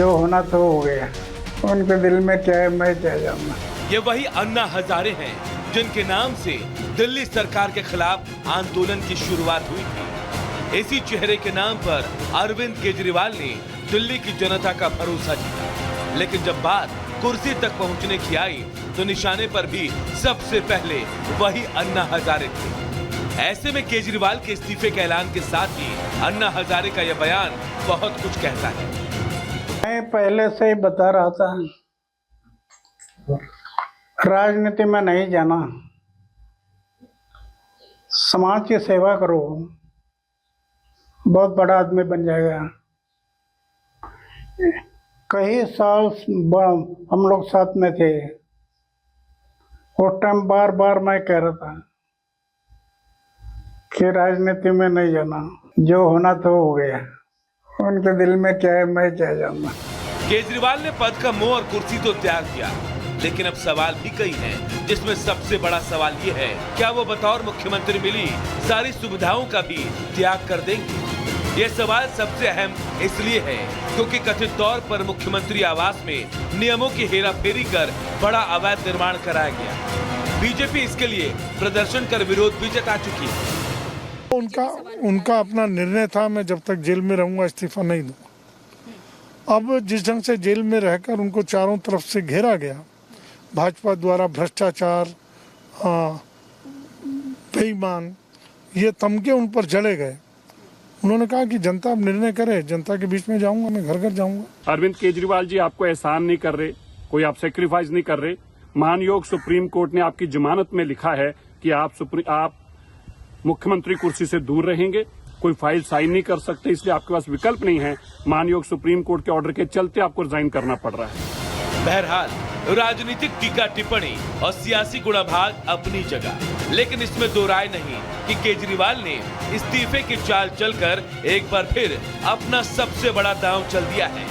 जो होना तो हो गया, उनके दिल में क्या है मैं क्या जानना। ये वही अन्ना हजारे हैं जिनके नाम से दिल्ली सरकार के खिलाफ आंदोलन की शुरुआत हुई थी। इसी चेहरे के नाम पर अरविंद केजरीवाल ने दिल्ली की जनता का भरोसा जीता, लेकिन जब बात कुर्सी तक पहुंचने की आई तो निशाने पर भी सबसे पहले वही अन्ना हजारे थे। ऐसे में केजरीवाल के इस्तीफे के ऐलान के साथ ही अन्ना हजारे का यह बयान बहुत कुछ कहता है। मैं पहले से ही बता रहा था, राजनीति में नहीं जाना, समाज की सेवा करो, बहुत बड़ा आदमी बन जाएगा। कई साल हम लोग साथ में थे, उस टाइम बार बार मैं कह रहा था कि राजनीति में नहीं जाना, जो होना तो हो गया, उनके दिल में क्या है मैं क्या जानना। केजरीवाल ने पद का मोह और कुर्सी तो त्याग दिया, लेकिन अब सवाल भी कई हैं, जिसमें सबसे बड़ा सवाल ये है, क्या वो बतौर मुख्यमंत्री मिली सारी सुविधाओं का भी त्याग कर देंगे? ये सवाल सबसे अहम इसलिए है क्योंकि कथित तौर पर मुख्यमंत्री आवास में नियमों की हेराफेरी कर बड़ा अवैध निर्माण कराया गया। बीजेपी इसके लिए प्रदर्शन कर विरोध भी जता चुकी है। उनका अपना निर्णय था, मैं जब तक जेल में रहूंगा इस्तीफा नहीं दूंगा। अब जिस ढंग से जेल में रहकर उनको चारों तरफ से घेरा गया, भाजपा द्वारा भ्रष्टाचार, बेईमान, ये तमके उन पर जड़े गए। उन्होंने कहा कि जनता अब निर्णय करे, जनता के बीच में जाऊंगा, मैं घर घर जाऊंगा। अरविंद केजरीवाल जी आपको एहसान नहीं कर रहे, कोई आप सेक्रीफाइस नहीं कर रहे। महानयोग सुप्रीम कोर्ट ने आपकी जमानत में लिखा है कि आप मुख्यमंत्री कुर्सी से दूर रहेंगे, कोई फाइल साइन नहीं कर सकते, इसलिए आपके पास विकल्प नहीं है। महानयोग सुप्रीम कोर्ट के ऑर्डर के चलते आपको रिजाइन करना पड़ रहा है। बहरहाल राजनीतिक टीका टिप्पणी और सियासी गुणाभाग अपनी जगह, लेकिन इसमें दो राय नहीं कि केजरीवाल ने इस्तीफे की चाल चलकर एक बार फिर अपना सबसे बड़ा दांव चल दिया है।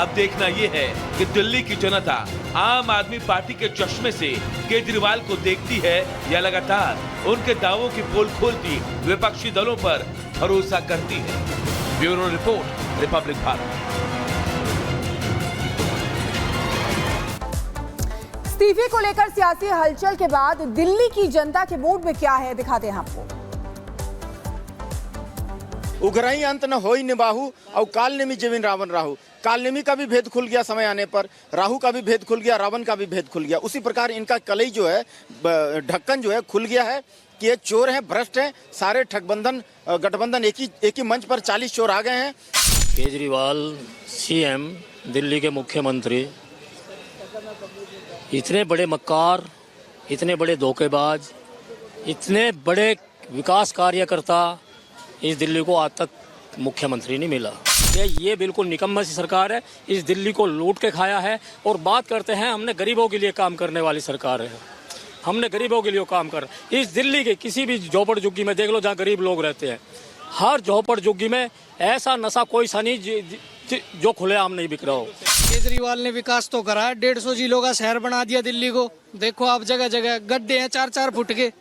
अब देखना यह है कि दिल्ली की जनता आम आदमी पार्टी के चश्मे से केजरीवाल को देखती है या लगातार उनके दावों की पोल खोलती विपक्षी दलों पर भरोसा करती है। Bureau report, Republic Bharat. इस्तीफे को लेकर सियासी हलचल के बाद दिल्ली की जनता के मूड में क्या है, दिखाते हैं आपको। उग्रही अंत न होई निबाहु और काल नेमी जमीन रावण राहु। काल नेमी का भी भेद खुल गया समय आने पर, राहु का भी भेद खुल गया, रावण का भी भेद खुल गया। उसी प्रकार इनका कलई जो है, ढक्कन जो है खुल गया है कि ये चोर हैं, भ्रष्ट हैं, सारे ठगबंधन गठबंधन एक ही मंच पर 40 चोर आ गए हैं। केजरीवाल सीएम, दिल्ली के मुख्यमंत्री, इतने बड़े मक्कार, इतने बड़े धोखेबाज, इतने बड़े विकास कार्यकर्ता इस दिल्ली को आज तक मुख्यमंत्री नहीं मिला। ये बिल्कुल निकम्मा सी सरकार है, इस दिल्ली को लूट के खाया है। और बात करते हैं हमने गरीबों के लिए काम करने वाली सरकार है, हमने गरीबों के लिए काम कर। इस दिल्ली के किसी भी झोपड़ झुग्गी में देख लो जहाँ गरीब लोग रहते हैं, हर झोपड़ झुग्गी में ऐसा नशा कोई सा नहीं जो खुलेआम नहीं बिक रहा हो। केजरीवाल ने विकास तो करा है, 150 जिलों का शहर बना दिया दिल्ली को। देखो आप जगह जगह गड्ढे हैं 4-4 फुट के।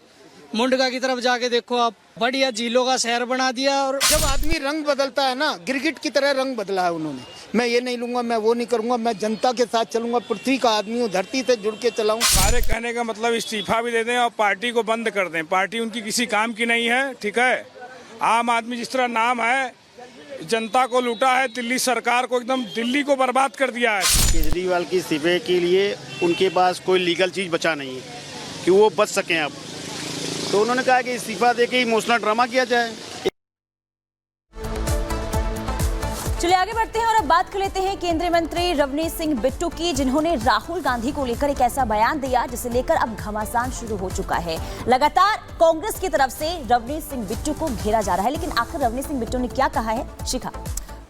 मुंडका की तरफ जाके देखो आप, बढ़िया झीलों का शहर बना दिया। और जब आदमी रंग बदलता है ना, गिरगिट की तरह रंग बदला है उन्होंने। मैं ये नहीं लूंगा, मैं वो नहीं करूंगा, मैं जनता के साथ चलूंगा, पृथ्वी का आदमी हूँ, धरती से जुड़ के चलाऊं। सारे कहने का मतलब इस्तीफा भी दे दें और पार्टी को बंद कर दें। पार्टी उनकी किसी काम की नहीं है, ठीक है। आम आदमी जिस तरह नाम है, जनता को लूटा है, दिल्ली सरकार को एकदम दिल्ली को बर्बाद कर दिया है। केजरीवाल की इस्तीफे के लिए उनके पास कोई लीगल चीज बचा नहीं है कि वो बच सकें अब, तो उन्होंने कहा कि इस्तीफा देके इमोशनल ड्रामा किया जाए। चलिए आगे बढ़ते हैं और अब बात कर लेते हैं केंद्रीय मंत्री रवनीत सिंह बिट्टू की, जिन्होंने राहुल गांधी को लेकर एक ऐसा बयान दिया जिसे लेकर अब घमासान शुरू हो चुका है। लगातार कांग्रेस की तरफ से रवनीत सिंह बिट्टू को घेरा जा रहा है, लेकिन आखिर रवनीत सिंह बिट्टू ने क्या कहा है, शिखा।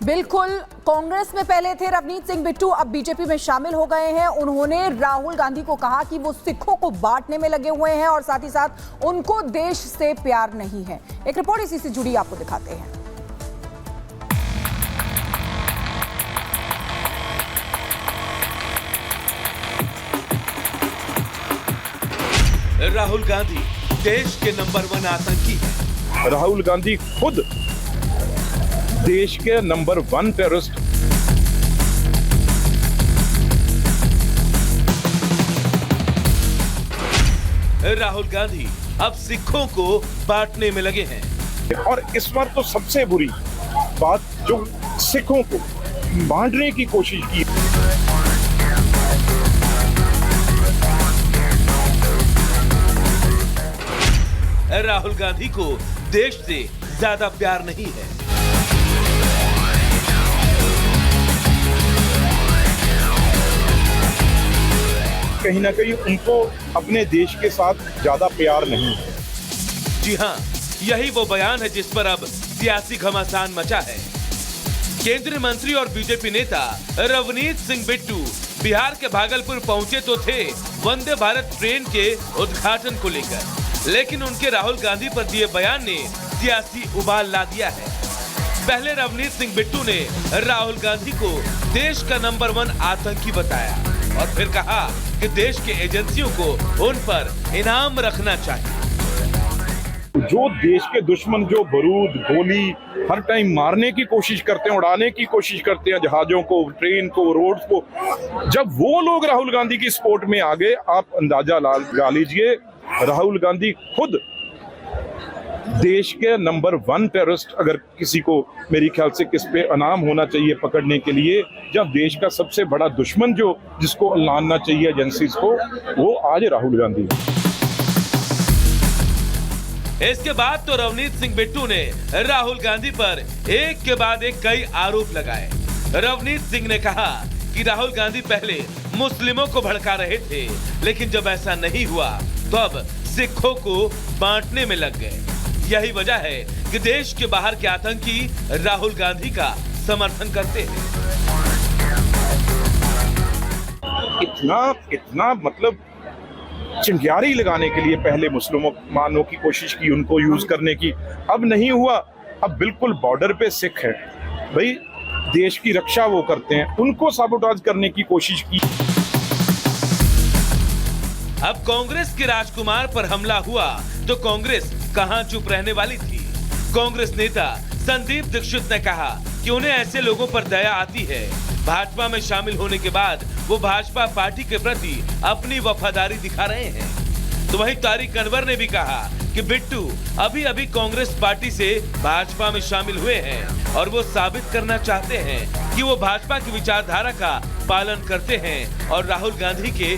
बिल्कुल, कांग्रेस में पहले थे रवनीत सिंह बिट्टू, अब बीजेपी में शामिल हो गए हैं। उन्होंने राहुल गांधी को कहा कि वो सिखों को बांटने में लगे हुए हैं और साथ ही साथ उनको देश से प्यार नहीं है। एक रिपोर्ट इसी से जुड़ी आपको दिखाते हैं। राहुल गांधी देश के नंबर 1 आतंकी है। राहुल गांधी खुद देश के नंबर 1 टेररिस्ट। राहुल गांधी अब सिखों को बांटने में लगे हैं। और इस बार तो सबसे बुरी बात जो सिखों को बांटने की कोशिश की। राहुल गांधी को देश से ज्यादा प्यार नहीं है। कहीं ना कहीं उनको अपने देश के साथ ज्यादा प्यार नहीं है। जी हां, यही वो बयान है जिस पर अब सियासी घमासान मचा है। केंद्रीय मंत्री और बीजेपी नेता रवनीत सिंह बिट्टू बिहार के भागलपुर पहुंचे तो थे वंदे भारत ट्रेन के उद्घाटन को लेकर, लेकिन उनके राहुल गांधी पर दिए बयान ने सियासी उबाल ला दिया है। पहले रवनीत सिंह बिट्टू ने राहुल गांधी को देश का नंबर 1 आतंकी बताया और फिर कहा कि देश के एजेंसियों को उन पर इनाम रखना चाहिए। जो देश के दुश्मन जो बारूद गोली हर टाइम मारने की कोशिश करते हैं, उड़ाने की कोशिश करते हैं जहाजों को, ट्रेन को, रोड्स को, जब वो लोग राहुल गांधी की सपोर्ट में आ गए, आप अंदाजा लगा लीजिए राहुल गांधी खुद देश के नंबर 1 टेररिस्ट, अगर किसी को मेरी ख्याल से किस पे इनाम होना चाहिए पकड़ने के लिए, जब देश का सबसे बड़ा दुश्मन जो जिसको लानना चाहिए एजेंसीज को, वो आज राहुल गांधी। इसके बाद तो रवनीत सिंह बिट्टू ने राहुल गांधी पर एक के बाद एक कई आरोप लगाए। रवनीत सिंह ने कहा कि राहुल गांधी पहले मुस्लिमों को भड़का रहे थे, लेकिन जब ऐसा नहीं हुआ तो अब सिखों को बांटने में लग गए। यही वजह है कि देश के बाहर के आतंकी राहुल गांधी का समर्थन करते हैं। इतना मतलब चिंगारी लगाने के लिए पहले मुसलमानों की कोशिश की, उनको यूज करने की, अब नहीं हुआ। अब बिल्कुल बॉर्डर पे सिख है भाई, देश की रक्षा वो करते हैं, उनको साबोटाज करने की कोशिश की। अब कांग्रेस के राजकुमार पर हमला हुआ तो कांग्रेस कहां चुप रहने वाली थी। कांग्रेस नेता संदीप दीक्षित ने कहा कि उन्हें ऐसे लोगों पर दया आती है। भाजपा में शामिल होने के बाद वो भाजपा पार्टी के प्रति अपनी वफादारी दिखा रहे हैं। तो वहीं तारिक अनवर ने भी कहा कि बिट्टू अभी अभी कांग्रेस पार्टी से भाजपा में शामिल हुए हैं और वो साबित करना चाहते हैं कि वो भाजपा की विचारधारा का पालन करते हैं और राहुल गांधी के